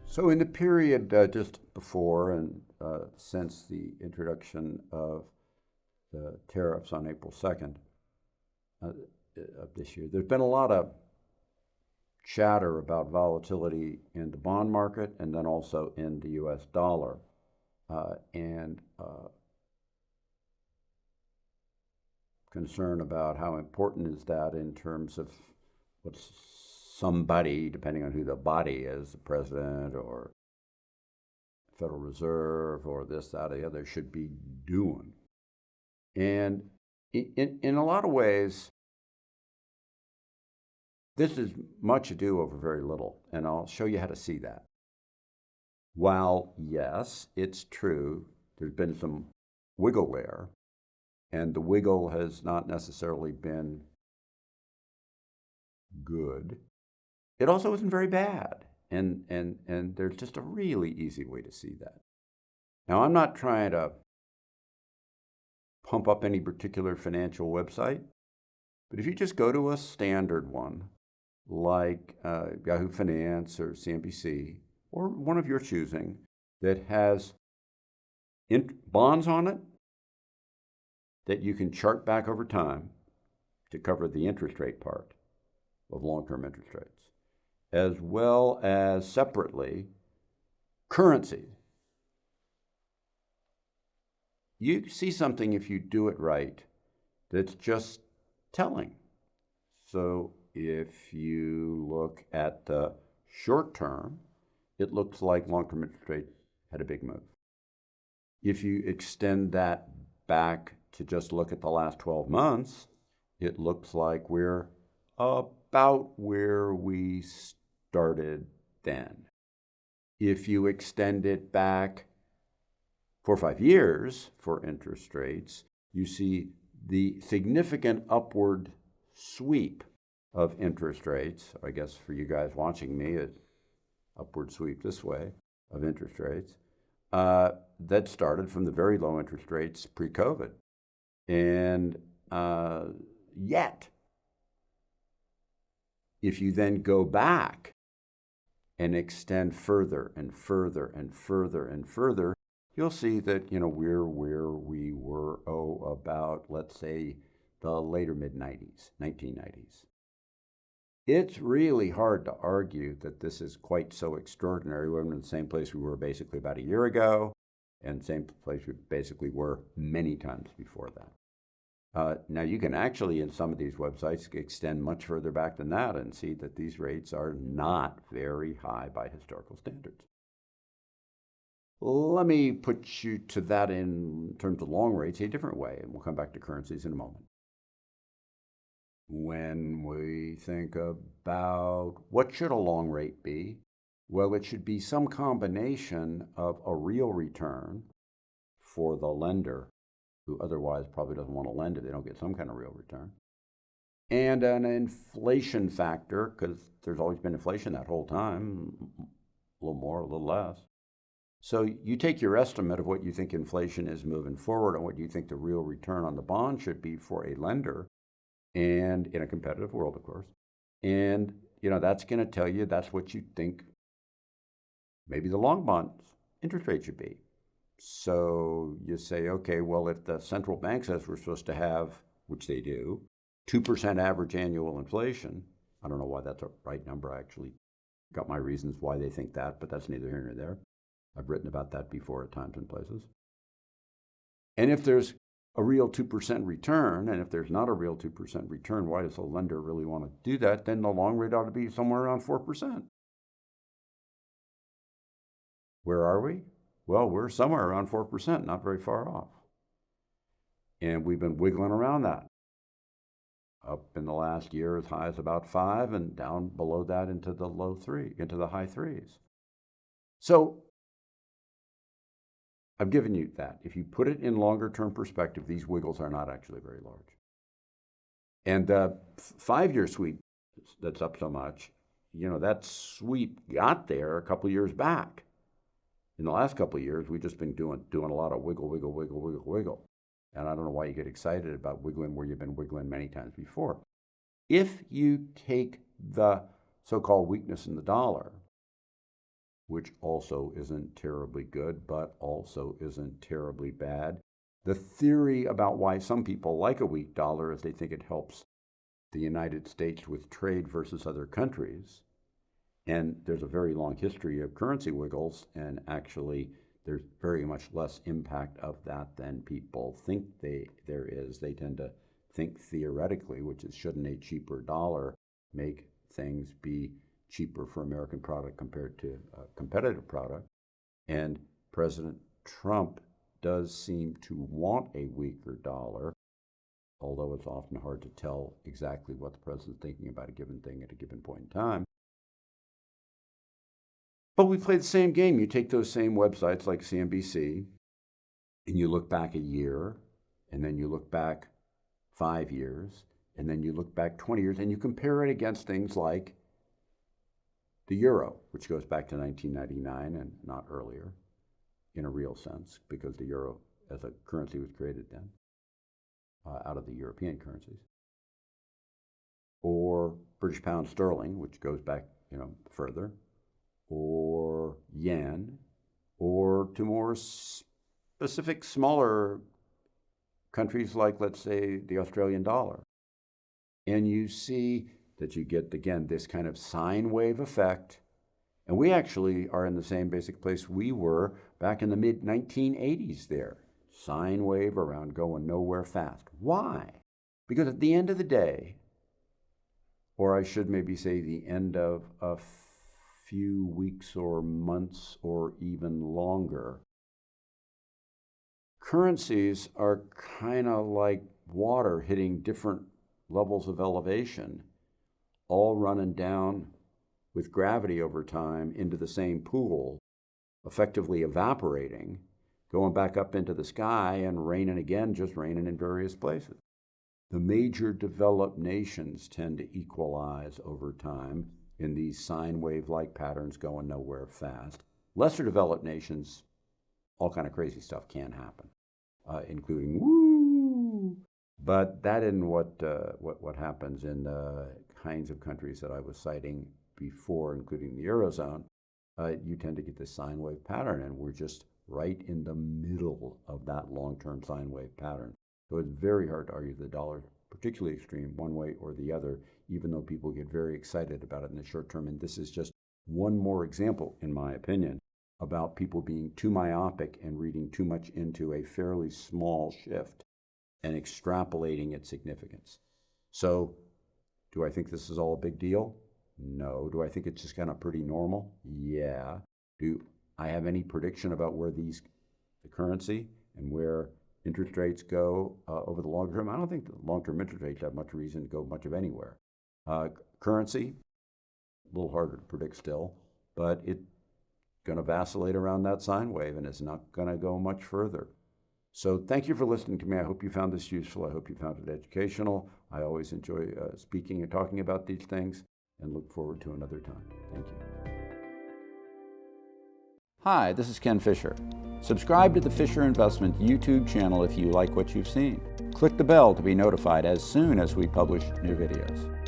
So in the period just before and since the introduction of the tariffs on April 2nd of this year, there's been a lot of chatter about volatility in the bond market and then also in the US dollar. And concern about how important is that in terms of what somebody, depending on who the body is, the president or Federal Reserve or this, that, or the other, should be doing. And in a lot of ways, this is much ado over very little, and I'll show you how to see that. While, yes, it's true, there's been some wiggle there, and the wiggle has not necessarily been good. It also isn't very bad, and there's just a really easy way to see that. Now, I'm not trying to pump up any particular financial website, but if you just go to a standard one, like Yahoo Finance or CNBC, or one of your choosing, that has bonds on it that you can chart back over time to cover the interest rate part of long-term interest rates, as well as separately currency. You see something, if you do it right, that's just telling. So if you look at the short term, it looks like long-term interest rates had a big move. If you extend that back to just look at the last 12 months, it looks like we're about where we started then. If you extend it back 4 or 5 years for interest rates, you see the significant upward sweep of interest rates. I guess for you guys watching me, it's upward sweep this way of interest rates that started from the very low interest rates pre-COVID. And yet, if you then go back and extend further and further and further and further, you'll see that, we're where we were, about, let's say, the later mid-90s, 1990s. It's really hard to argue that this is quite so extraordinary. We're in the same place we were basically about a year ago, and the same place we basically were many times before that. Now, you can actually, in some of these websites, extend much further back than that and see that these rates are not very high by historical standards. Let me put you to that in terms of long rates a different way, and we'll come back to currencies in a moment. When we think about what should a long rate be, well, it should be some combination of a real return for the lender, who otherwise probably doesn't want to lend if they don't get some kind of real return, and an inflation factor, because there's always been inflation that whole time, a little more, a little less. So you take your estimate of what you think inflation is moving forward and what you think the real return on the bond should be for a lender, and in a competitive world, of course. And, that's going to tell you that's what you think maybe the long bond interest rate should be. So you say, okay, well, if the central bank says we're supposed to have, which they do, 2% average annual inflation, I don't know why that's a right number. I actually got my reasons why they think that, but that's neither here nor there. I've written about that before at times and places. And if there's a real 2% return, and if there's not a real 2% return, why does a lender really want to do that? Then the long rate ought to be somewhere around 4%. Where are we? Well, we're somewhere around 4%, not very far off. And we've been wiggling around that. Up in the last year as high as about 5 and down below that into the high 3s. So I've given you that. If you put it in longer term perspective, these wiggles are not actually very large. And the 5-year sweep that's up so much, that sweep got there a couple of years back. In the last couple of years, we've just been doing a lot of wiggle. And I don't know why you get excited about wiggling where you've been wiggling many times before. If you take the so-called weakness in the dollar which also isn't terribly good, but also isn't terribly bad. The theory about why some people like a weak dollar is they think it helps the United States with trade versus other countries. And there's a very long history of currency wiggles, and actually there's very much less impact of that than people think there is. They tend to think theoretically, which is, shouldn't a cheaper dollar make things be cheaper for American product compared to a competitive product? And President Trump does seem to want a weaker dollar, although it's often hard to tell exactly what the president's thinking about a given thing at a given point in time. But we play the same game. You take those same websites like CNBC, and you look back a year, and then you look back 5 years, and then you look back 20 years, and you compare it against things like the euro, which goes back to 1999 and not earlier in a real sense, because the euro as a currency was created then out of the European currencies. Or British pound sterling, which goes back further, or yen, or to more specific, smaller countries like, let's say, the Australian dollar. And you see that you get, again, this kind of sine wave effect. And we actually are in the same basic place we were back in the mid-1980s there. Sine wave around going nowhere fast. Why? Because at the end of the day, or I should maybe say the end of a few weeks or months or even longer, currencies are kind of like water hitting different levels of elevation, all running down with gravity over time into the same pool, effectively evaporating, going back up into the sky and raining again, just raining in various places. The major developed nations tend to equalize over time in these sine wave-like patterns going nowhere fast. Lesser developed nations, all kind of crazy stuff can happen, including woo. But that isn't what happens in the kinds of countries that I was citing before, including the Eurozone. You tend to get this sine wave pattern, and we're just right in the middle of that long-term sine wave pattern. So it's very hard to argue the dollar is particularly extreme one way or the other, even though people get very excited about it in the short term. And this is just one more example, in my opinion, about people being too myopic and reading too much into a fairly small shift and extrapolating its significance. So do I think this is all a big deal? No. Do I think it's just kind of pretty normal? Yeah. Do I have any prediction about where the currency and where interest rates go over the long term? I don't think the long-term interest rates have much reason to go much of anywhere. Currency, a little harder to predict still, but it's going to vacillate around that sine wave, and it's not going to go much further. So thank you for listening to me. I hope you found this useful. I hope you found it educational. I always enjoy speaking and talking about these things, and look forward to another time. Thank you. Hi, this is Ken Fisher. Subscribe to the Fisher Investment YouTube channel if you like what you've seen. Click the bell to be notified as soon as we publish new videos.